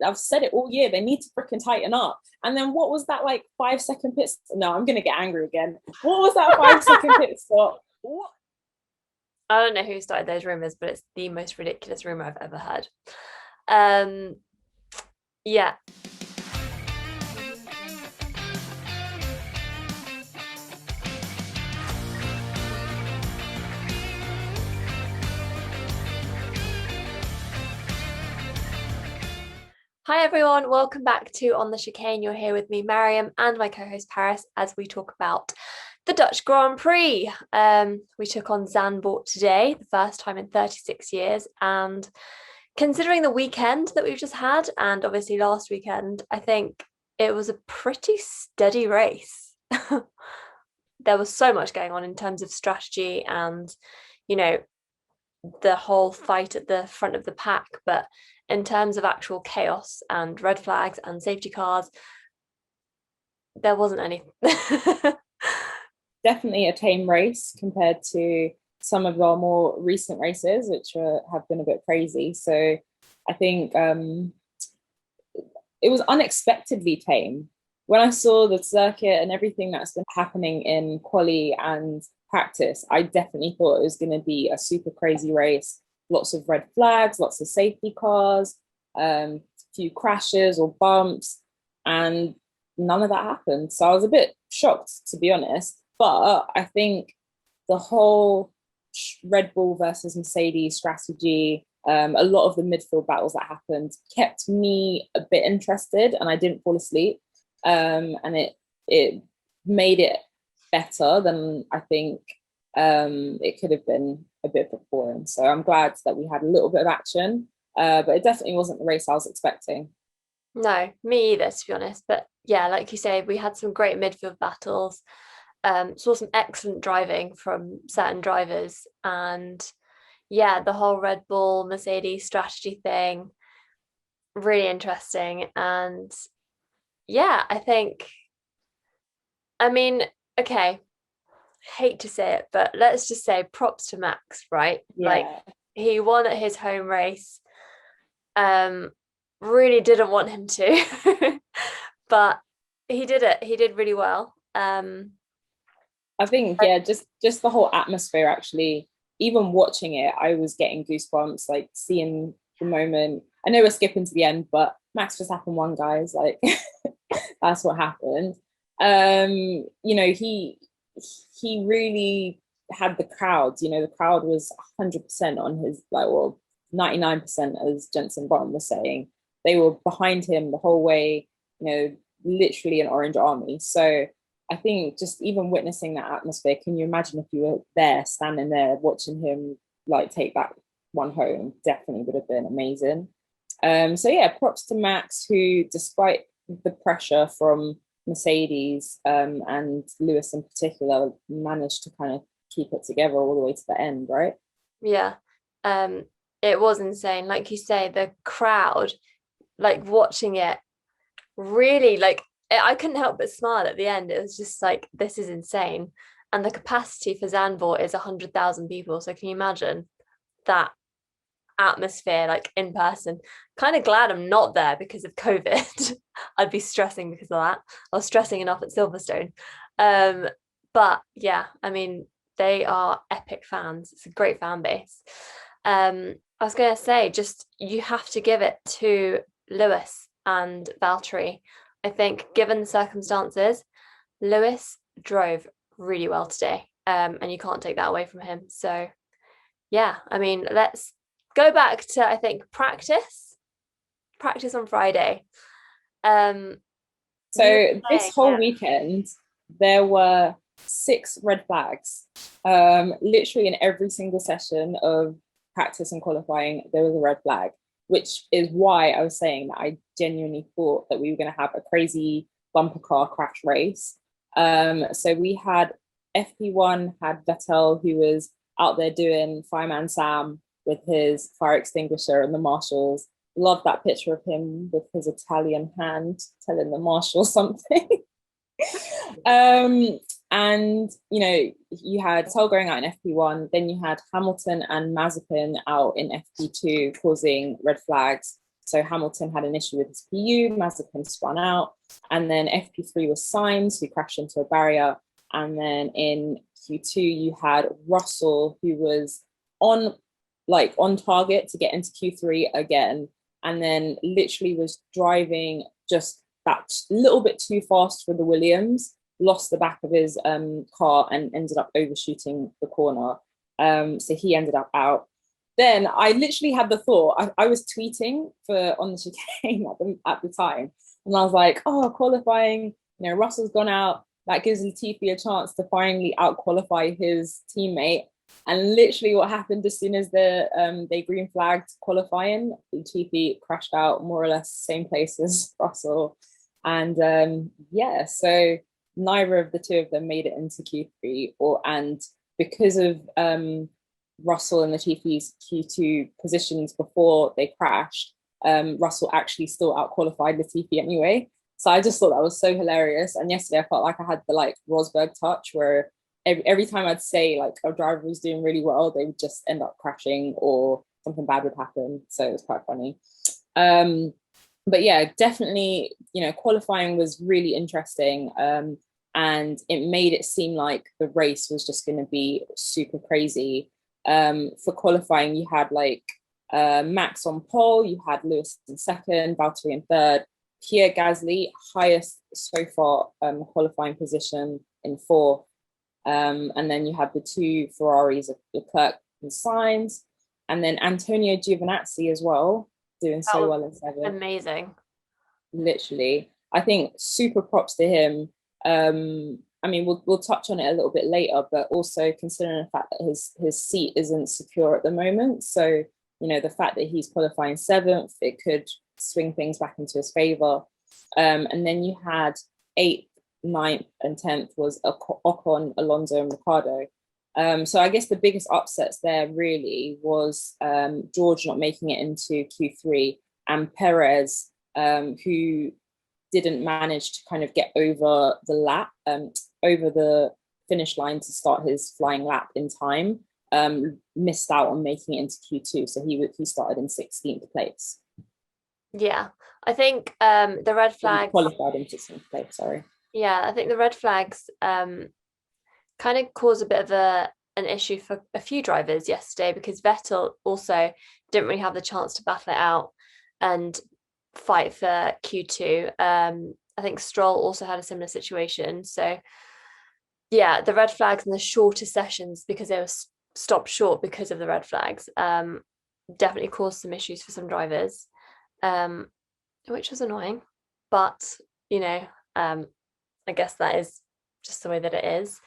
I've said it all year. They need to freaking tighten up. And then what was that like 5 second pit stop? No, I'm gonna get angry again. What was that 5 second pit stop? What? I don't know who started those rumors, but it's the most ridiculous rumor I've ever heard. Um, yeah. Hi everyone, welcome back to On the Chicane. You're here with me, Mariam, and my co-host Paris, as we talk about the Dutch Grand Prix. We took on Zandvoort today, the first time in 36 years, and considering the weekend that we've just had, and obviously last weekend, I think it was a pretty steady race. There was so much going on in terms of strategy and, you know, the whole fight at the front of the pack, but in terms of actual chaos and red flags and safety cars, there wasn't any. Definitely a tame race compared to some of our more recent races, which have been a bit crazy. So I think it was unexpectedly tame. When I saw the circuit and everything that's been happening in quali and practice, I definitely thought it was going to be a super crazy race. Lots of red flags, lots of safety cars, a few crashes or bumps, and none of that happened. So I was a bit shocked, to be honest. But I think the whole Red Bull versus Mercedes strategy, a lot of the midfield battles that happened kept me a bit interested, and I didn't fall asleep. And it made it better than I think it could have been a bit boring. So I'm glad that we had a little bit of action, but it definitely wasn't the race I was expecting. No, me either, to be honest. But yeah, like you say, we had some great midfield battles. Saw some excellent driving from certain drivers, and yeah, the whole Red Bull Mercedes strategy thing, really interesting. And yeah, I mean, okay, hate to say it, but let's just say props to Max, right? Like Yeah, he won at his home race. Um, really didn't want him to, but he did it. He did really well. I think just the whole atmosphere actually. Even watching it, I was getting goosebumps, like seeing the moment. I know we're skipping to the end, but Max Verstappen won, guys. Like that's what happened. He really had the crowd. The crowd was 100% on his, like, well, 99%, as Jensen Button was saying. They were behind him the whole way. Literally an orange army. So I think just even witnessing that atmosphere, can you imagine if you were there, standing there, watching him like take that one home? Definitely would have been amazing. So yeah, props to Max, who, despite the pressure from Mercedes and Lewis in particular, managed to kind of keep it together all the way to the end, right? Yeah. Um, it was insane. Like you say, the crowd, like watching it, really like I couldn't help but smile at the end. It was just like, this is insane. And the capacity for Zandvoort is 100,000 people. So can you imagine that atmosphere like in person? Kind of glad I'm not there because of COVID. I'd be stressing because of that. I was stressing enough at Silverstone. Um, but yeah, I mean, they are epic fans. It's a great fan base. I was gonna say, just you have to give it to Lewis and Valtteri. I think, given the circumstances, Lewis drove really well today, and you can't take that away from him. So yeah, I mean, let's go back to, I think, practice on Friday. Um, you were So this saying, whole yeah, weekend, there were 6 red flags. Literally in every single session of practice and qualifying, there was a red flag, which is why I was saying that I genuinely thought that we were going to have a crazy bumper car crash race. So we had FP1 had Vettel, who was out there doing Fireman Sam with his fire extinguisher and the marshals. Love that picture of him with his Italian hand telling the marshal something. um, and you had Vettel going out in FP1, then you had Hamilton and Mazepin out in FP2 causing red flags. So Hamilton had an issue with his PU, Mazepin spun out, and then FP3 was Sainz, who crashed into a barrier. And then in Q2, you had Russell, who was on target to get into Q3 again, and then literally was driving just that little bit too fast for the Williams, lost the back of his car and ended up overshooting the corner. So he ended up out. Then I literally had the thought, I was tweeting on the chicane at the time, and I was like, oh, qualifying, Russell's gone out. That gives Latifi a chance to finally out-qualify his teammate. And literally what happened as soon as they green flagged qualifying, Latifi crashed out more or less same place as Russell. And so neither of the two of them made it into Q3, and because of Russell and Latifi's Q2 positions before they crashed, Russell actually still out-qualified Latifi anyway. So I just thought that was so hilarious. And yesterday I felt like I had the Rosberg touch, where every time I'd say a driver was doing really well, they would just end up crashing or something bad would happen. So it was quite funny. But yeah, definitely, qualifying was really interesting. And it made it seem like the race was just going to be super crazy. For qualifying, you had Max on pole, you had Lewis in second, Valtteri in third, Pierre Gasly, highest so far qualifying position in fourth. And then you had the two Ferraris of Leclerc and Sainz, and then Antonio Giovinazzi as well, doing so well in seventh. Amazing. Literally. I think super props to him. I mean, we'll touch on it a little bit later, but also considering the fact that his seat isn't secure at the moment. So, the fact that he's qualifying seventh, it could swing things back into his favor. And then you had 8th, 9th, and 10th was Ocon, Alonso, and Ricciardo. So I guess the biggest upsets there really was George not making it into Q3, and Perez, who didn't manage to kind of get over the lap, over the finish line to start his flying lap in time, missed out on making it into Q2. So he started in 16th place. Yeah, I think the red flags qualified in 16th place. Sorry. Yeah, I think the red flags kind of caused a bit of an issue for a few drivers yesterday, because Vettel also didn't really have the chance to battle it out and fight for Q2. I think Stroll also had a similar situation. So yeah, the red flags and the shorter sessions, because they were stopped short because of the red flags, definitely caused some issues for some drivers, which was annoying. But I guess that is just the way that it is.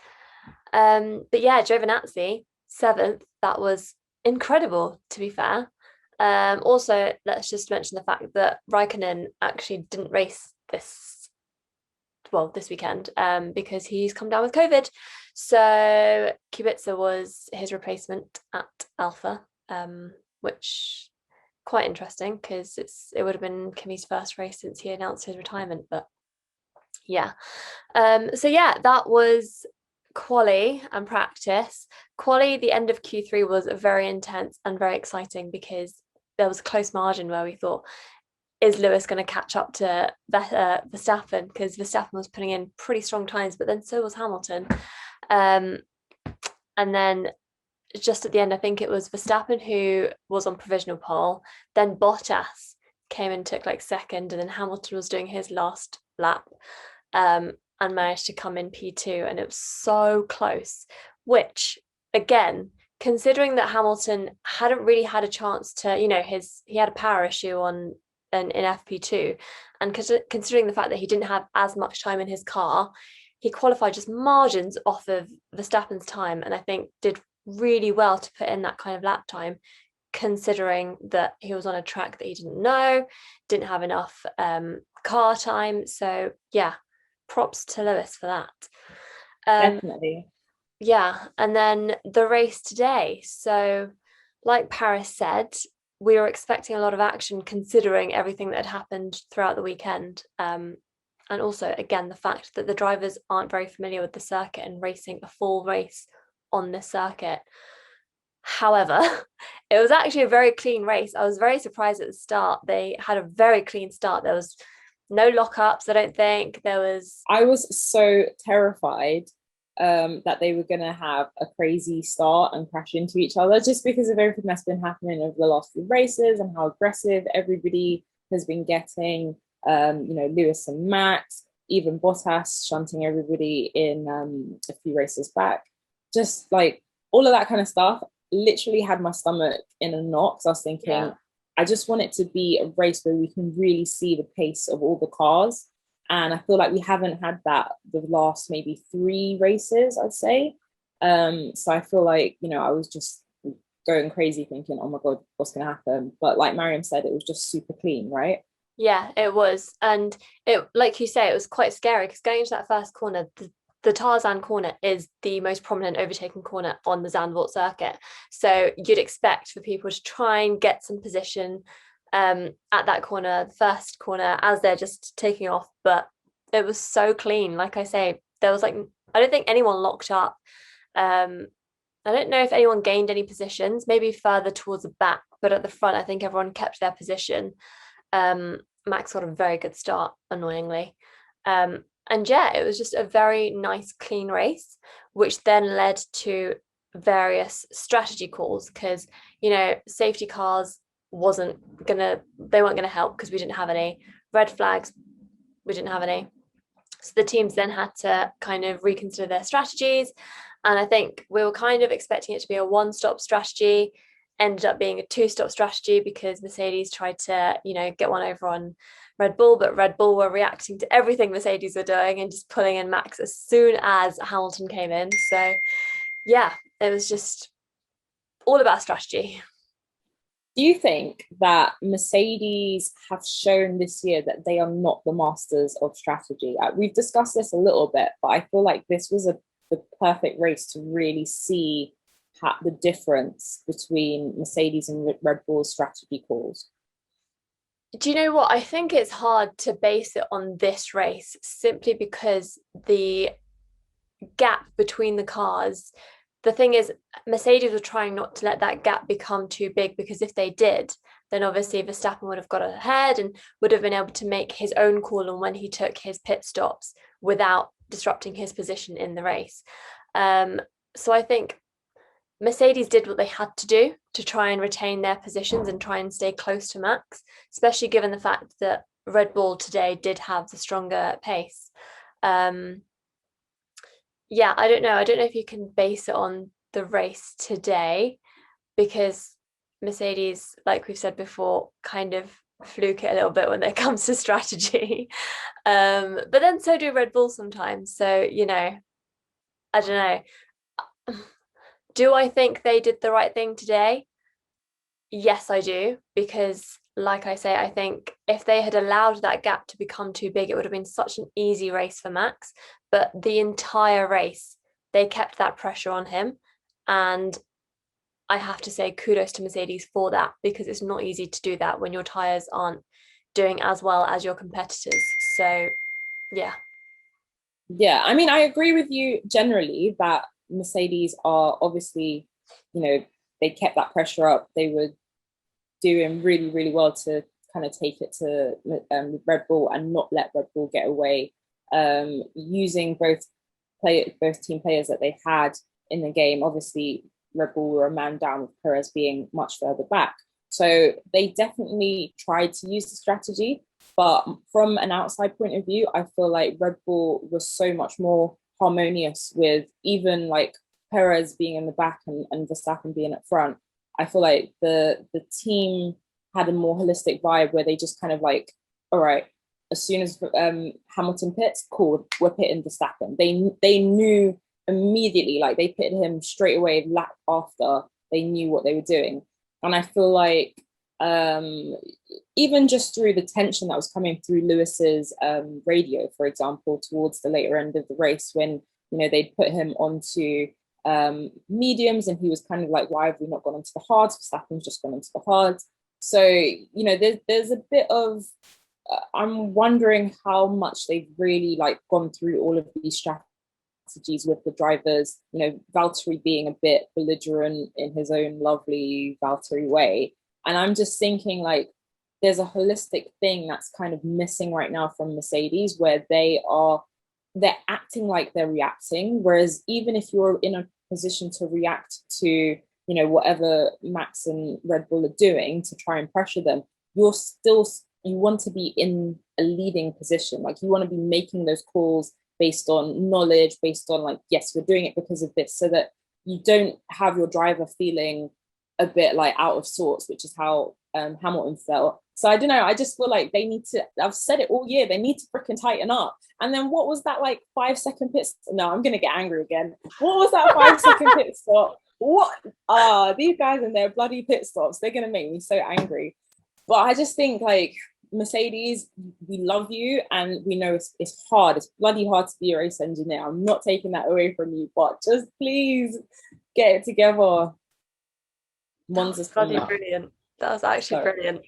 But yeah, Giovinazzi, 7th, that was incredible, to be fair. Also, let's just mention the fact that Raikkonen actually didn't race this weekend, because he's come down with COVID. So Kubica was his replacement at Alpha, which quite interesting, because it would have been Kimi's first race since he announced his retirement. But yeah, so yeah, that was quali and practice. Quali, the end of Q3 was very intense and very exciting, because there was a close margin where we thought, is Lewis going to catch up to Verstappen? Because Verstappen was putting in pretty strong times, but then so was Hamilton. And then just at the end, I think it was Verstappen who was on provisional pole, then Bottas came and took second, and then Hamilton was doing his last lap, and managed to come in P2, and it was so close, which again, considering that Hamilton hadn't really had a chance to, he had a power issue in FP2, and considering the fact that he didn't have as much time in his car, he qualified just margins off of Verstappen's time, and I think did really well to put in that kind of lap time, considering that he was on a track that he didn't have enough car time. So yeah, props to Lewis for that. Definitely. Yeah, and then the race today. So like Paris said, we were expecting a lot of action considering everything that had happened throughout the weekend. And also, again, the fact that the drivers aren't very familiar with the circuit and racing a full race on this circuit. However, it was actually a very clean race. I was very surprised at the start. They had a very clean start. There was no lockups, I don't think. I was so terrified that they were going to have a crazy start and crash into each other, just because of everything that's been happening over the last few races and how aggressive everybody has been getting. Lewis and Max, even Bottas shunting everybody in a few races back. Just like all of that kind of stuff literally had my stomach in a knot, because I was thinking, yeah, I just want it to be a race where we can really see the pace of all the cars. And I feel like we haven't had that the last maybe 3 races, I'd say. So I feel like, I was just going crazy thinking, oh my God, what's going to happen? But like Mariam said, it was just super clean, right? Yeah, it was. And it, like you say, it was quite scary because going into that first corner, the Tarzan corner is the most prominent overtaking corner on the Zandvoort circuit. So you'd expect for people to try and get some position at that corner, the first corner, as they're just taking off. But it was so clean. Like I say, there was like, I don't think anyone locked up. I don't know if anyone gained any positions, maybe further towards the back, but at the front, I think everyone kept their position. Max got a very good start, annoyingly. And yeah, it was just a very nice, clean race, which then led to various strategy calls because, safety cars they weren't gonna help because we didn't have any. Red flags, we didn't have any. So the teams then had to kind of reconsider their strategies. And I think we were kind of expecting it to be a one-stop strategy, ended up being a 2-stop strategy because Mercedes tried to, get one over on Red Bull, but Red Bull were reacting to everything Mercedes were doing and just pulling in Max as soon as Hamilton came in. So yeah, it was just all about strategy. Do you think that Mercedes have shown this year that they are not the masters of strategy? We've discussed this a little bit, but I feel like this was the perfect race to really see the difference between Mercedes and Red Bull's strategy calls. Do you know what? I think it's hard to base it on this race simply because the gap between the cars, the thing is, Mercedes were trying not to let that gap become too big, because if they did, then obviously Verstappen would have got ahead and would have been able to make his own call on when he took his pit stops without disrupting his position in the race. So I think Mercedes did what they had to do to try and retain their positions and try and stay close to Max, especially given the fact that Red Bull today did have the stronger pace. Yeah, I don't know. I don't know if you can base it on the race today, because Mercedes, like we've said before, kind of fluke it a little bit when it comes to strategy. But then so do Red Bull sometimes. So, I don't know. Do I think they did the right thing today? Yes, I do, because like I say, I think if they had allowed that gap to become too big, it would have been such an easy race for Max. But the entire race, they kept that pressure on him. And I have to say kudos to Mercedes for that, because it's not easy to do that when your tyres aren't doing as well as your competitors. So, yeah. Yeah, I mean, I agree with you generally that Mercedes are obviously, they kept that pressure up. They were doing really, really well to kind of take it to Red Bull and not let Red Bull get away, using both team players that they had in the game. Obviously, Red Bull were a man down with Perez being much further back. So they definitely tried to use the strategy. But from an outside point of view, I feel like Red Bull was so much more harmonious with even like Perez being in the back and Verstappen being up front. I feel like the team had a more holistic vibe where they just kind of like, all right, as soon as Hamilton pits, cool, we're pitting Verstappen. They knew immediately, like they pitted him straight away lap after. They knew what they were doing. And I feel like even just through the tension that was coming through Lewis's radio, for example, towards the later end of the race, when they'd put him onto mediums and he was kind of like, why have we not gone into the hards? Verstappen's just gone into the hards. So there's a bit of I'm wondering how much they've really like gone through all of these strategies with the drivers, you know, Valtteri being a bit belligerent in his own lovely Valtteri way. And I'm just thinking, like, there's a holistic thing that's kind of missing right now from Mercedes, where they're acting like they're reacting. Whereas even if you're in a position to react to, you know, whatever Max and Red Bull are doing to try and pressure them, you want to be in a leading position. Like, you want to be making those calls based on knowledge, based on like, yes, we're doing it because of this, so that you don't have your driver feeling a bit like out of sorts, which is how Hamilton felt. So I don't know. I just feel like they need to, I've said it all year, they need to freaking tighten up. And then what was that, like 5-second pit stop? No, I'm going to get angry again. What was that 5-second pit stop? What? These guys in their bloody pit stops, they're going to make me so angry. But I just think, like, Mercedes, we love you, and we know it's hard. It's bloody hard to be a race engineer. I'm not taking that away from you, but just please get it together. Monza's bloody brilliant. That was actually brilliant.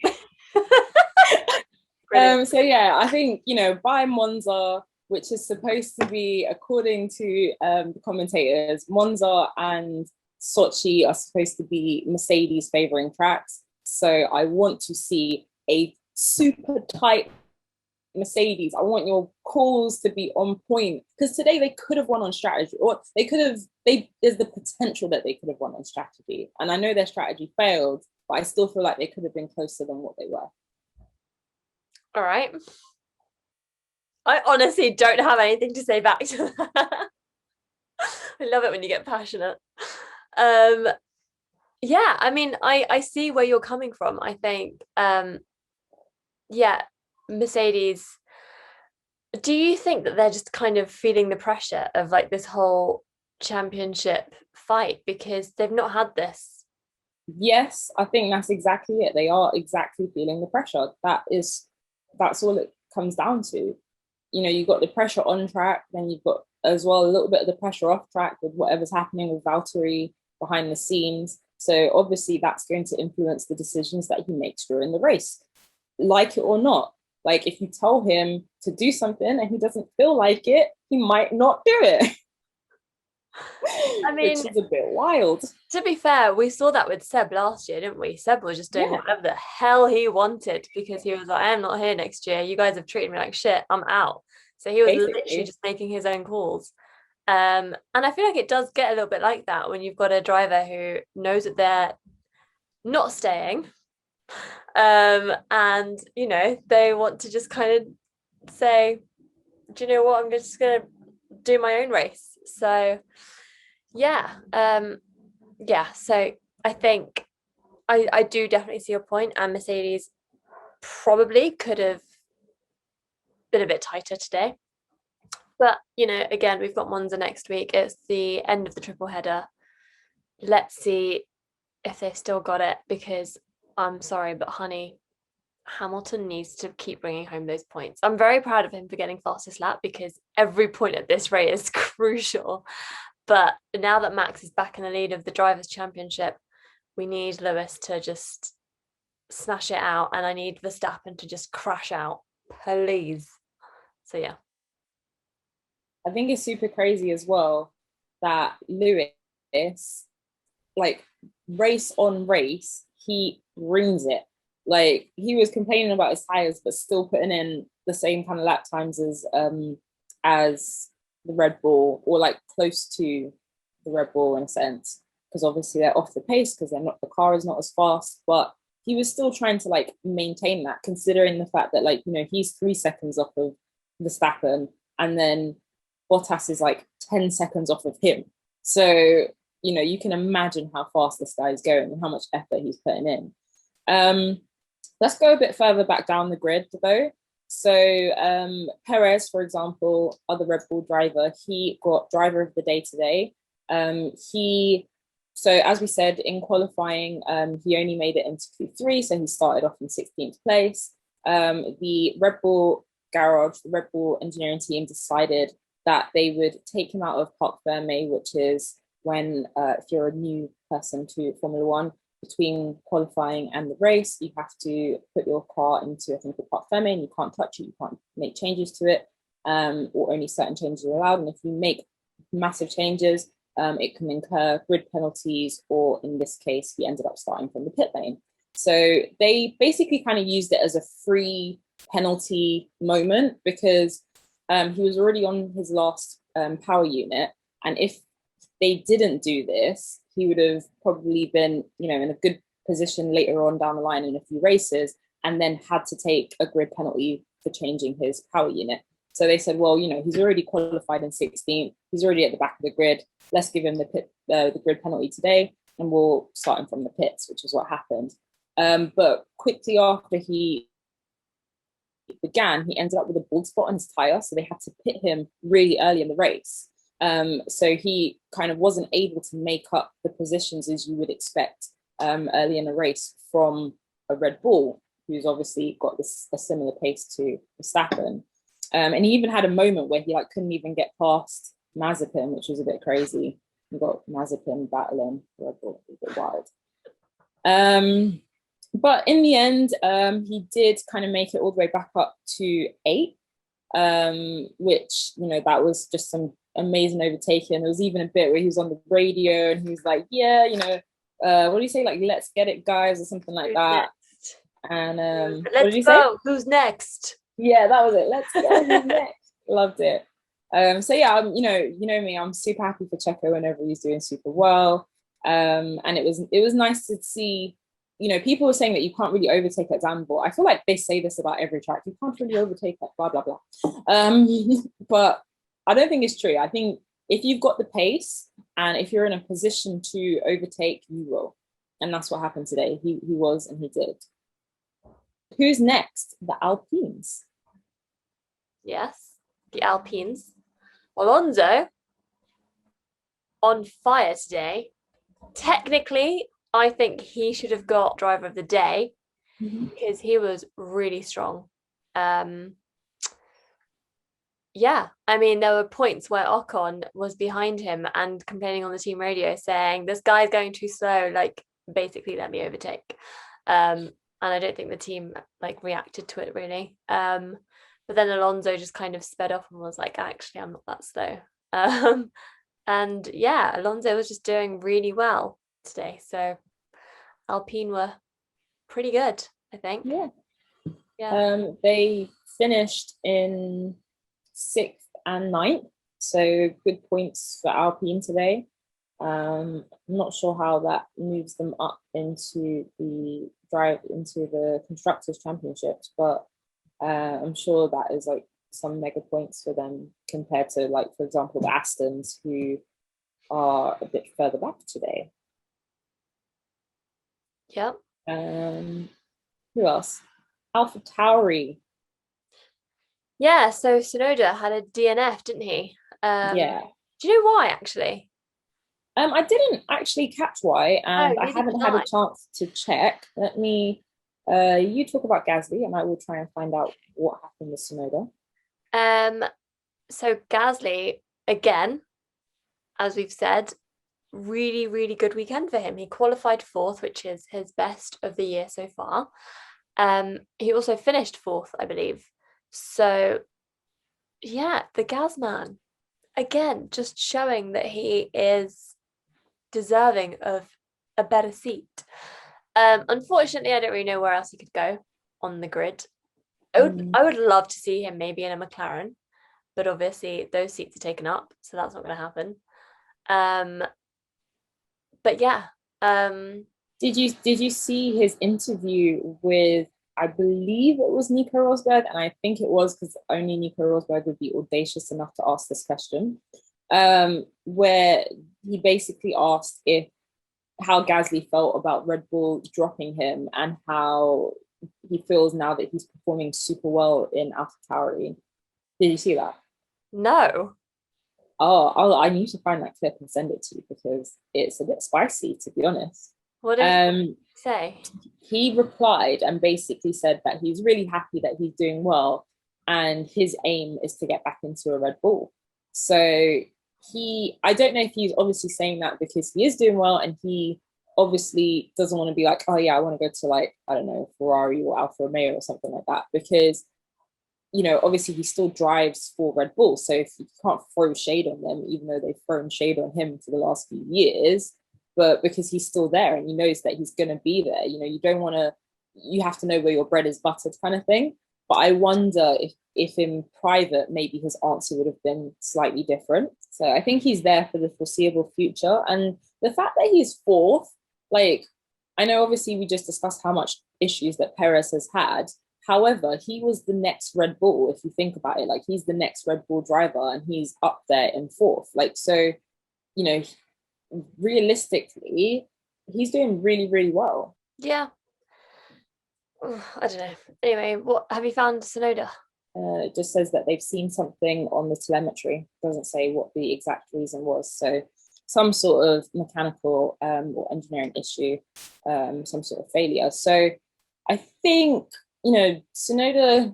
So yeah, I think, you know, by Monza, which is supposed to be, according to the commentators, Monza and Sochi are supposed to be Mercedes favouring tracks. So I want to see a super tight Mercedes. I want your calls to be on point, because today they could have won on strategy, or there's the potential that they could have won on strategy. And I know their strategy failed, but I still feel like they could have been closer than what they were. All right. I honestly don't have anything to say back to that. I love it when you get passionate. Yeah, I mean, I see where you're coming from. I think, yeah, Mercedes, do you think that they're just kind of feeling the pressure of like this whole championship fight because they've not had this? Yes, I think that's exactly it. They are exactly feeling the pressure. That's all it comes down to. You know, you've got the pressure on track, then you've got as well a little bit of the pressure off track with whatever's happening with Valtteri behind the scenes. So obviously that's going to influence the decisions that he makes during the race, like it or not. Like, if you tell him to do something and he doesn't feel like it, he might not do it. I mean, which is a bit wild. To be fair, we saw that with Seb last year, didn't we? Seb was just doing whatever the hell he wanted because he was like, I am not here next year. You guys have treated me like shit. I'm out. So he was literally just making his own calls. And I feel like it does get a little bit like that when you've got a driver who knows that they're not staying. And, you know, they want to just kind of say, do you know what? I'm just going to do my own race. So, yeah. So I think I do definitely see your point, and Mercedes probably could have been a bit tighter today. But, you know, again, we've got Monza next week. It's the end of the triple header. Let's see if they've still got it, because I'm sorry, but honey, Hamilton needs to keep bringing home those points. I'm very proud of him for getting fastest lap, because every point at this race is crucial. But now that Max is back in the lead of the Drivers' Championship, we need Lewis to just smash it out, and I need Verstappen to just crash out, please. So, yeah. I think it's super crazy as well that Lewis, like, race on race, he brings it. Like, he was complaining about his tires, but still putting in the same kind of lap times as the Red Bull, or like close to the Red Bull in a sense, because obviously they're off the pace because the car is not as fast, but he was still trying to like maintain that, considering the fact that, like, you know, he's 3 seconds off of Verstappen, and then Bottas is like 10 seconds off of him. So, you know, you can imagine how fast this guy is going and how much effort he's putting in. Let's go a bit further back down the grid though. So Perez, for example, other Red Bull driver, he got driver of the day today. So as we said, in qualifying, he only made it into Q3, so he started off in 16th place. The Red Bull garage, the Red Bull engineering team decided that they would take him out of Parc Fermé, which is when, if you're a new person to Formula One, between qualifying and the race, you have to put your car into, I think, a Parc Fermé, and you can't touch it, you can't make changes to it, or only certain changes are allowed. And if you make massive changes, it can incur grid penalties, or in this case, he ended up starting from the pit lane. So they basically kind of used it as a free penalty moment because he was already on his last power unit. And if they didn't do this, he would have probably been, in a good position later on down the line in a few races, and then had to take a grid penalty for changing his power unit. So they said, well, he's already qualified in 16th. He's already at the back of the grid. Let's give him the grid penalty today, and we'll start him from the pits, which is what happened. But quickly after he began, he ended up with a bald spot on his tire, so they had to pit him really early in the race. So he kind of wasn't able to make up the positions as you would expect early in the race from a Red Bull, who's obviously got a similar pace to Verstappen. And he even had a moment where he couldn't even get past Mazepin, which was a bit crazy. You got Mazepin battling Red Bull, a bit wild. But in the end, he did kind of make it all the way back up to 8, which, that was just some amazing overtaking. There was even a bit where he was on the radio and he was like, yeah, what do you say? Let's get it, guys, or something like that. And what did you say? Who's next? Yeah, that was it. Let's go. Who's next? Loved it. So yeah, you know me, I'm super happy for Checo whenever he's doing super well. And it was nice to see, people were saying that you can't really overtake at Zandvoort. I feel like they say this about every track. You can't really overtake at blah, blah, blah. But I don't think it's true. I think if you've got the pace and if you're in a position to overtake, you will. And that's what happened today. He was, and he did. Who's next? The Alpines. Yes, the Alpines. Alonso on fire today. Technically, I think he should have got driver of the day because he was really strong. Yeah, I mean, there were points where Ocon was behind him and complaining on the team radio saying, this guy's going too slow, basically let me overtake. And I don't think the team reacted to it really. But then Alonso just kind of sped off and was like, actually, I'm not that slow. And yeah, Alonso was just doing really well today. So Alpine were pretty good, I think. Yeah. They finished in 6th and 9th. So good points for Alpine today. I'm not sure how that moves them up into the Constructors' Championships, but I'm sure that is some mega points for them compared to for example, the Astons, who are a bit further back today. Yep. Who else? AlphaTauri. Yeah, so Tsunoda had a DNF, didn't he? Yeah. Do you know why, actually? I didn't actually catch why, and I haven't had a chance to check. Let me, you talk about Gasly, and I will try and find out what happened with Tsunoda. So Gasly, again, as we've said, really, really good weekend for him. He qualified 4th, which is his best of the year so far. He also finished 4th, I believe. So, yeah, the Gas man, again, just showing that he is deserving of a better seat. Unfortunately, I don't really know where else he could go on the grid. I would love to see him maybe in a McLaren, but obviously those seats are taken up, so that's not going to happen. But yeah. Did you see his interview with, I believe it was Nico Rosberg, and I think it was because only Nico Rosberg would be audacious enough to ask this question, where he basically asked how Gasly felt about Red Bull dropping him and how he feels now that he's performing super well in AlphaTauri. Did you see that? No. Oh, I need to find that clip and send it to you because it's a bit spicy, to be honest. What did he say? He replied and basically said that he's really happy that he's doing well and his aim is to get back into a Red Bull. So I don't know if he's obviously saying that because he is doing well and he obviously doesn't want to be like, oh yeah, I want to go to I don't know, Ferrari or Alfa Romeo or something like that, because obviously he still drives for Red Bull. So if you can't throw shade on them, even though they've thrown shade on him for the last few years, but because he's still there and he knows that he's going to be there, you don't want to, you have to know where your bread is buttered kind of thing. But I wonder if in private, maybe his answer would have been slightly different. So I think he's there for the foreseeable future. And the fact that he's fourth, like, I know obviously we just discussed how much issues that Perez has had. However, he was the next Red Bull, if you think about it. Like, he's the next Red Bull driver and he's up there in fourth. Like, so, realistically, he's doing really, really well. Yeah. I don't know. Anyway, what have you found Sonoda? It just says that they've seen something on the telemetry. It doesn't say what the exact reason was. So some sort of mechanical or engineering issue, some sort of failure. So I think, Sonoda, I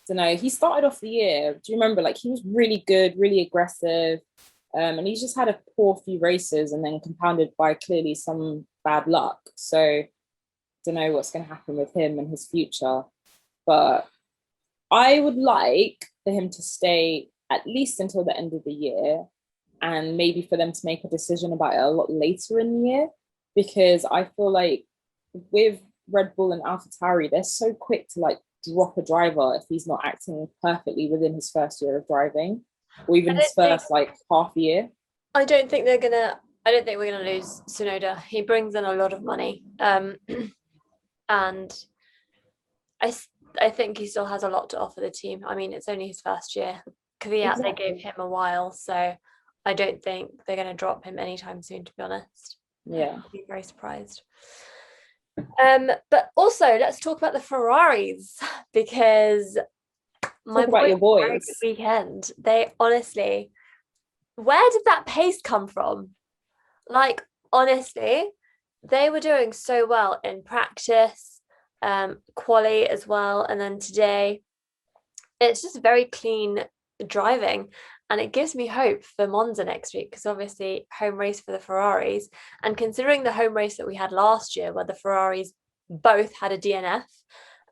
don't know, he started off the year. Do you remember? Like, he was really good, really aggressive. And he's just had a poor few races and then compounded by clearly some bad luck. So don't know what's going to happen with him and his future, but I would like for him to stay at least until the end of the year, and maybe for them to make a decision about it a lot later in the year, because I feel like with Red Bull and AlphaTauri, they're so quick to like drop a driver if he's not acting perfectly within his first year of driving, or even his first like half year. I don't think we're gonna lose Sonoda. He brings in a lot of money. And I think he still has a lot to offer the team. I mean, it's only his first year. Kvyat, exactly. They gave him a while, so I don't think they're going to drop him anytime soon, to be honest. Yeah. I'd be very surprised. But also, let's talk about the Ferraris, because my boys had a good weekend. They honestly, where did that pace come from? Like, honestly, they were doing so well in practice, quali as well, and then today it's just very clean driving, and it gives me hope for Monza next week, because obviously home race for the Ferraris, and considering the home race that we had last year where the Ferraris both had a DNF,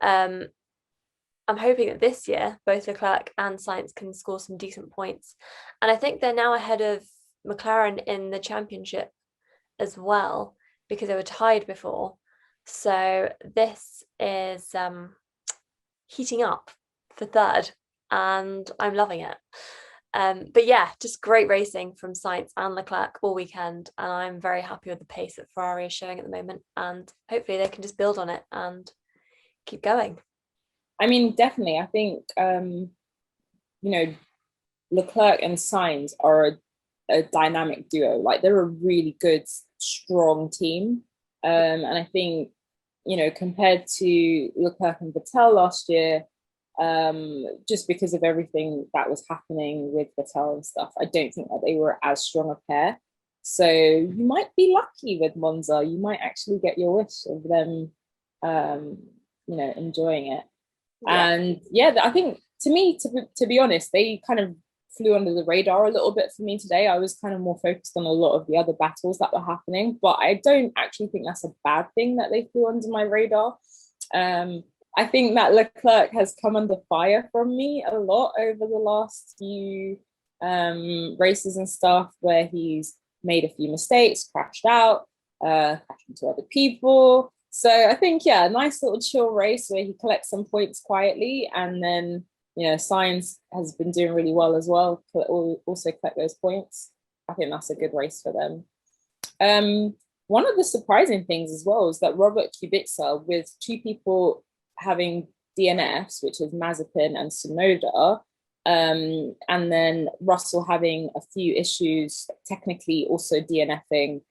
I'm hoping that this year both Leclerc and Sainz can score some decent points, and I think they're now ahead of McLaren in the championship as well, because they were tied before. So this is heating up for third, and I'm loving it. But yeah, just great racing from Sainz and Leclerc all weekend, and I'm very happy with the pace that Ferrari is showing at the moment, and hopefully they can just build on it and keep going. I mean, definitely. I think Leclerc and Sainz are a dynamic duo. Like, they're a really good, strong team. And I think, compared to Leclerc and Vettel last year, just because of everything that was happening with Vettel and stuff, I don't think that they were as strong a pair. So you might be lucky with Monza. You might actually get your wish of them, enjoying it. Yeah. And yeah, I think to me, to be honest, they kind of flew under the radar a little bit for me today. I was kind of more focused on a lot of the other battles that were happening, but I don't actually think that's a bad thing that they flew under my radar. I think that Leclerc has come under fire from me a lot over the last few races and stuff, where he's made a few mistakes, crashed out, crashed into other people. So I think, yeah, a nice little chill race where he collects some points quietly, and then Sainz has been doing really well as well to also collect those points. I think that's a good race for them. One of the surprising things as well is that Robert Kubica, with two people having DNFs, which is Mazepin and Tsunoda, and then Russell having a few issues, technically also DNFing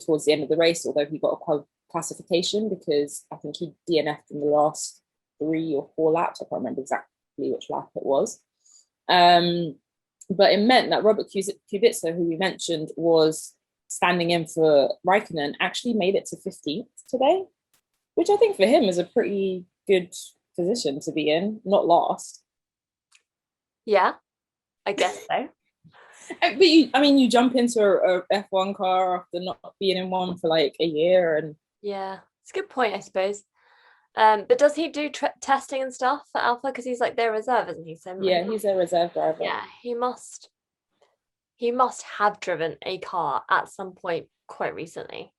towards the end of the race, although he got a classification because I think he DNF'd in the last 3 or 4 laps. I can't remember exactly which lap it was. But it meant that Robert Kubica, who we mentioned was standing in for Raikkonen, actually made it to 15th today, which I think for him is a pretty good position to be in, not last. Yeah, I guess so. But you jump into a F1 car after not being in one for like a year, and yeah, it's a good point, I suppose. But does he do testing and stuff for Alpha? Because he's like their reserve, isn't he? So Yeah, he's a reserve driver. yeah, he must have driven a car at some point quite recently.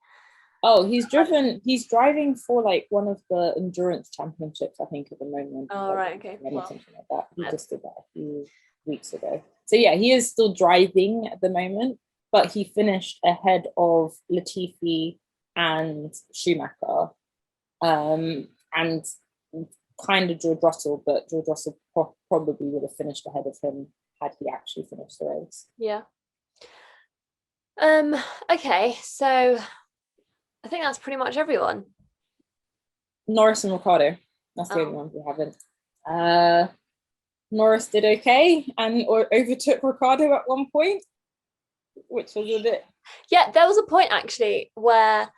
Oh, he's driving for like one of the endurance championships, I think, at the moment. Oh, like, right, okay. Well, something like that. He just did that a few weeks ago. So yeah, he is still driving at the moment, but he finished ahead of Latifi and Schumacher, and kind of George Russell, but George Russell probably would have finished ahead of him had he actually finished the race. Yeah. Okay, so I think that's pretty much everyone. Norris and Ricciardo. That's the only ones we haven't. Norris did okay and overtook Ricciardo at one point, which was a bit. Yeah, there was a point actually where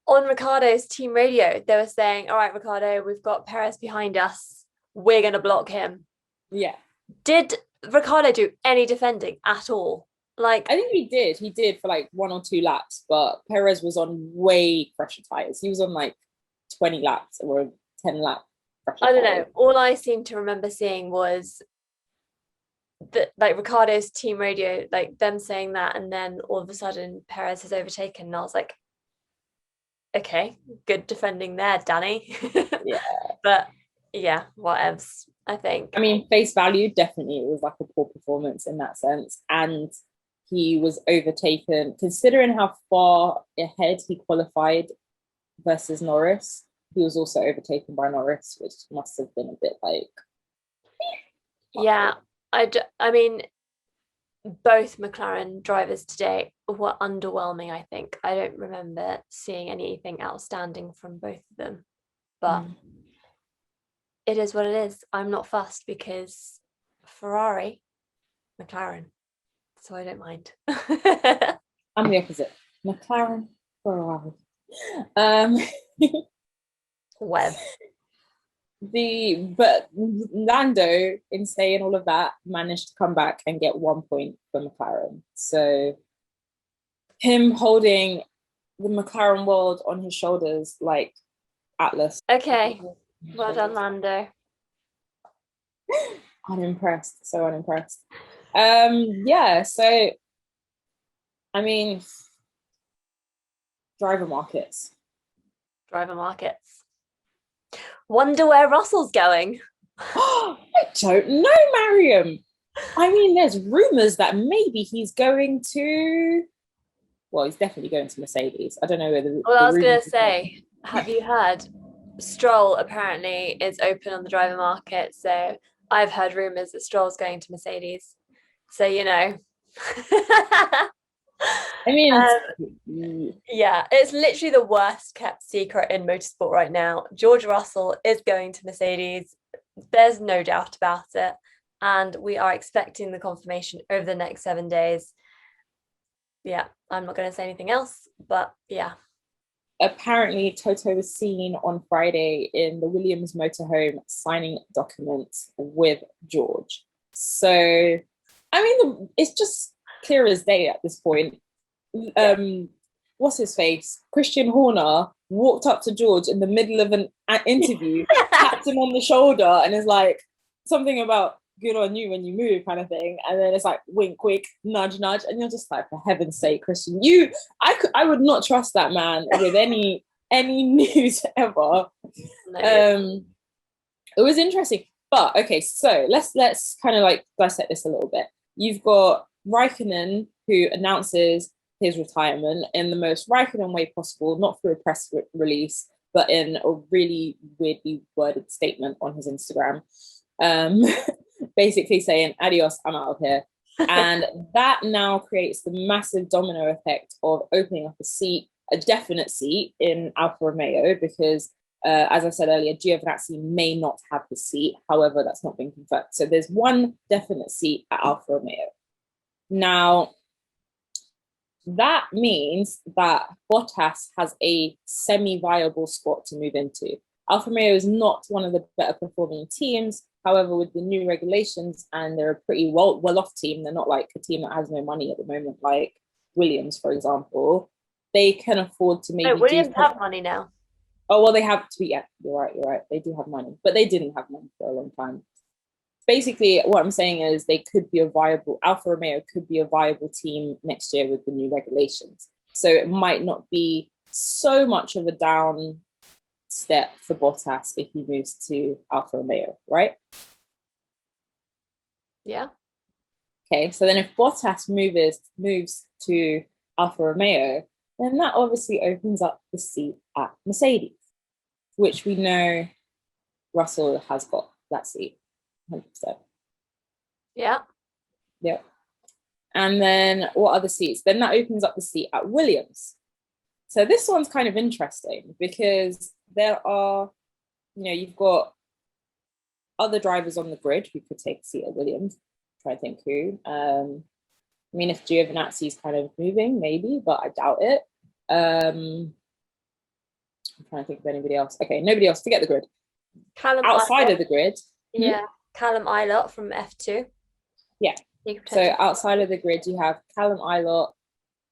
on Ricciardo's team radio, they were saying, all right, Ricciardo, we've got Perez behind us. We're going to block him. Yeah. Did Ricciardo do any defending at all? Like, I think he did. He did for like 1 or 2 laps, but Perez was on way fresher tires. He was on like 20 laps or 10 lap fresher I don't tires. know. All I seem to remember seeing was that like Ricciardo's team radio, like them saying that, and then all of a sudden Perez has overtaken. And I was like, okay, good defending there, Danny. Yeah. But yeah, whatevs, I think. I mean, face value, definitely it was like a poor performance in that sense. And he was overtaken, considering how far ahead he qualified versus Norris. He was also overtaken by Norris, which must have been a bit like. Yeah, I mean, both McLaren drivers today were underwhelming, I think. I don't remember seeing anything outstanding from both of them. But it is what it is. I'm not fussed because Ferrari, McLaren. So I don't mind. I'm the opposite. McLaren, Ferrari. Web. But Lando, in saying all of that, managed to come back and get 1 point for McLaren. So him holding the McLaren world on his shoulders like Atlas. Okay. Well done, Lando. Unimpressed. So unimpressed. Yeah, so I mean, driver markets. Wonder where Russell's going. I don't know, Marium. I mean, there's rumors that maybe he's going to. Well, he's definitely going to Mercedes. I don't know whether. Well, I was going to say, have you heard? Stroll apparently is open on the driver market. So I've heard rumors that Stroll's going to Mercedes. So, you know. I mean, yeah, it's literally the worst kept secret in motorsport right now. George Russell is going to Mercedes. There's no doubt about it. And we are expecting the confirmation over the next 7 days. Yeah, I'm not going to say anything else, but yeah. Apparently, Toto was seen on Friday in the Williams motorhome signing documents with George. So, I mean, it's just clear as day at this point. What's his face? Christian Horner walked up to George in the middle of an interview, tapped him on the shoulder, and is like something about good on you when you move, kind of thing. And then it's like wink, wink, nudge, nudge, and you're just like, for heaven's sake, Christian, I would not trust that man with any news ever. No. It was interesting, but okay, so let's kind of like dissect this a little bit. You've got Raikkonen, who announces his retirement in the most Raikkonen way possible, not through a press release, but in a really weirdly worded statement on his Instagram, basically saying, adios, I'm out of here. And that now creates the massive domino effect of opening up a definite seat in Alfa Romeo, because as I said earlier, Giovinazzi may not have the seat. However, that's not been confirmed. So there's one definite seat at Alfa Romeo. Now, that means that Bottas has a semi-viable spot to move into. Alfa Romeo is not one of the better performing teams. However, with the new regulations, and they're a pretty well-off team, they're not like a team that has no money at the moment, like Williams, for example. They can afford to maybe. Williams have money now. Oh, well, they have to be, yeah, you're right. They do have money, but they didn't have money for a long time. Basically, what I'm saying is Alfa Romeo could be a viable team next year with the new regulations. So it might not be so much of a down step for Bottas if he moves to Alfa Romeo, right? Yeah. Okay, so then if Bottas moves to Alfa Romeo, then that obviously opens up the seat at Mercedes, which we know Russell has got that seat, 100%. Yeah. Yep. And then what other seats? Then that opens up the seat at Williams. So this one's kind of interesting because there are, you've got other drivers on the grid who could take a seat at Williams. I'm trying to think who. I mean, if Giovinazzi's kind of moving, maybe, but I doubt it. I'm trying to think of anybody else. Okay, nobody else. Forget the grid. Outside of the grid. Yeah, Callum Ilott from F2. Yeah. So outside of the grid, you have Callum Ilott,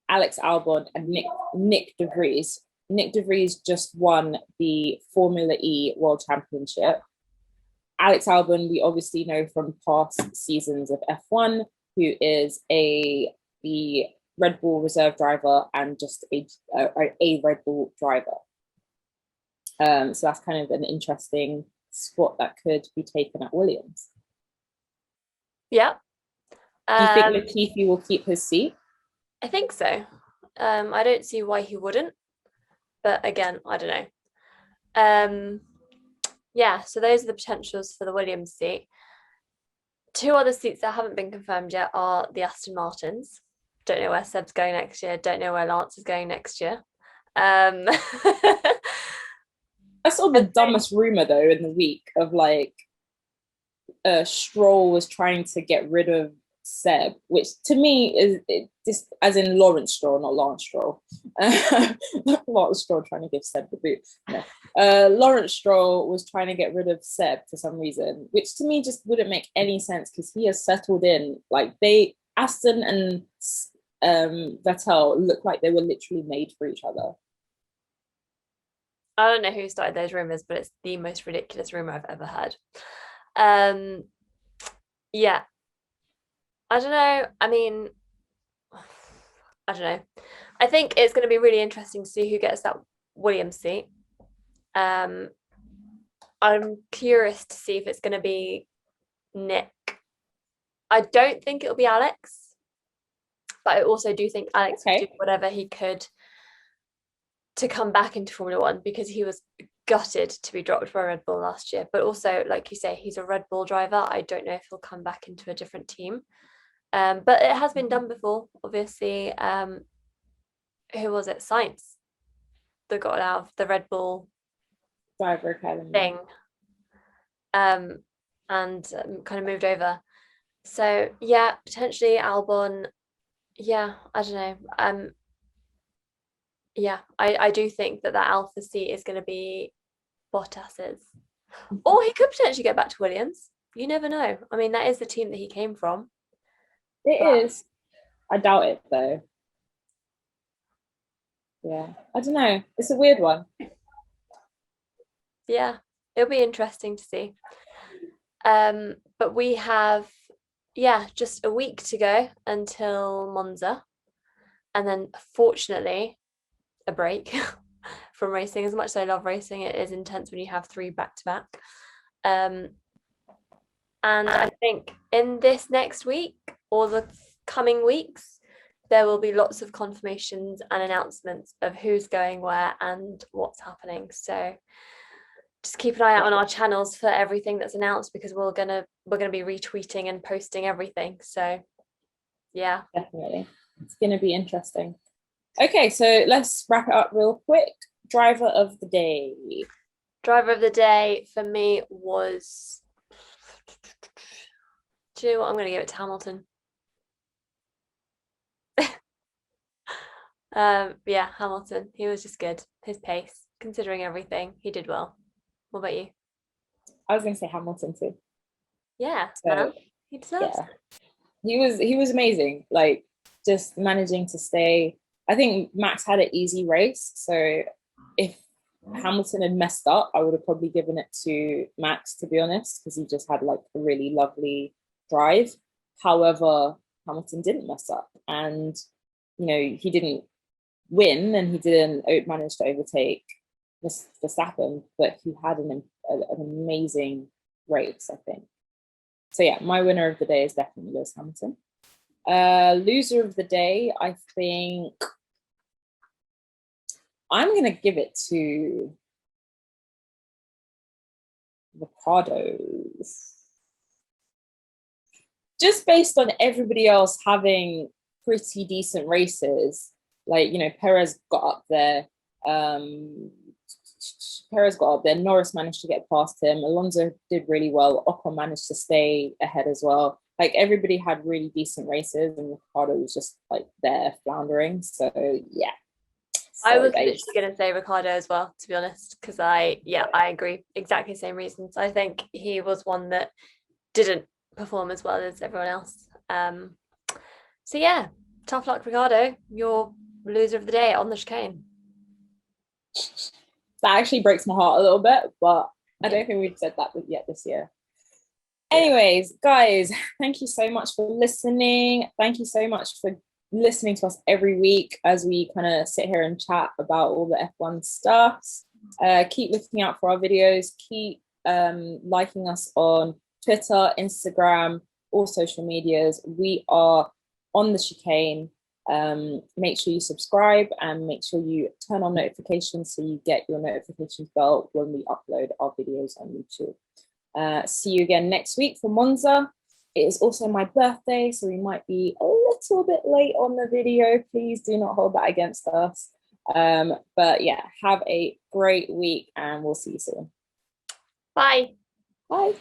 Alex Albon, and Nick De Vries. Nick De Vries just won the Formula E World Championship. Alex Albon, we obviously know from past seasons of F1, who is the Red Bull reserve driver and just a Red Bull driver. So that's kind of an interesting spot that could be taken at Williams. Yeah. Do you think Latifi will keep his seat? I think so. I don't see why he wouldn't, but again, I don't know. Yeah, so those are the potentials for the Williams seat. Two other seats that haven't been confirmed yet are the Aston Martins. Don't know where Seb's going next year. Don't know where Lance is going next year. I saw the dumbest rumor though in the week of like Stroll was trying to get rid of Seb, which to me is just as in Lawrence Stroll, not Lance Stroll. Lawrence Stroll trying to give Seb the boot. No. Lawrence Stroll was trying to get rid of Seb for some reason, which to me just wouldn't make any sense because he has settled in. Like Aston and Vettel look like they were literally made for each other. I don't know who started those rumors, but it's the most ridiculous rumor I've ever heard. Yeah. I don't know. I mean, I don't know. I think it's going to be really interesting to see who gets that Williams seat. I'm curious to see if it's going to be Nick. I don't think it'll be Alex, but I also do think Alex will do whatever he could to come back into Formula One because he was gutted to be dropped by Red Bull last year. But also, like you say, he's a Red Bull driver. I don't know if he'll come back into a different team. But it has been done before, obviously. Who was it? Sainz that got out of the Red Bull driver academy thing, and kind of moved over. So yeah, potentially Albon. Yeah, I don't know. Yeah, I do think that Alpha seat is going to be Bottas's, or he could potentially get back to Williams. You never know. I mean, that is the team that he came from. It is. I doubt it though. Yeah, I don't know. It's a weird one. Yeah, it'll be interesting to see. But we have, just a week to go until Monza, and then fortunately, a break from racing. As much as I love racing, it is intense when you have 3 back-to-back. And I think in this next week or the coming weeks, there will be lots of confirmations and announcements of who's going where and what's happening. So just keep an eye out on our channels for everything that's announced because we're gonna be retweeting and posting everything. So yeah, definitely, it's gonna be interesting. Okay, so let's wrap it up real quick. Driver of the day. Driver of the day for me was, do you know what? I'm going to give it to Hamilton. Yeah, Hamilton. He was just good. His pace, considering everything, he did well. What about you? I was going to say Hamilton too. Yeah, so, man. He deserves it. He was amazing. Like just managing to stay. I think Max had an easy race, so if Hamilton had messed up, I would have probably given it to Max, to be honest, because he just had like a really lovely drive. However, Hamilton didn't mess up, and he didn't win and he didn't manage to overtake Verstappen, but he had an amazing race, I think. So yeah, my winner of the day is definitely Lewis Hamilton. Loser of the day, I think I'm gonna give it to Ricciardo, just based on everybody else having pretty decent races. Like, Perez got up there. Norris managed to get past him. Alonso did really well. Ocon managed to stay ahead as well. Like, everybody had really decent races, and Ricciardo was just like there floundering. So yeah. I was literally going to say Ricciardo as well, to be honest, because I agree. Exactly the same reasons. I think he was one that didn't perform as well as everyone else. So yeah, tough luck, Ricciardo. You're loser of the day on the chicane. That actually breaks my heart a little bit, but I don't think we've said that yet this year. Anyways, guys, thank you so much for listening. Thank you so much for listening to us every week as we kind of sit here and chat about all the F1 stuffs. Keep looking out for our videos. Keep liking us on Twitter, Instagram, all social medias. We are on the chicane. Make sure you subscribe and make sure you turn on notifications so you get your notifications bell when we upload our videos on YouTube. See you again next week for Monza. It is also my birthday, so we might be a little bit late on the video. Please do not hold that against us. But yeah, have a great week and we'll see you soon. Bye. Bye.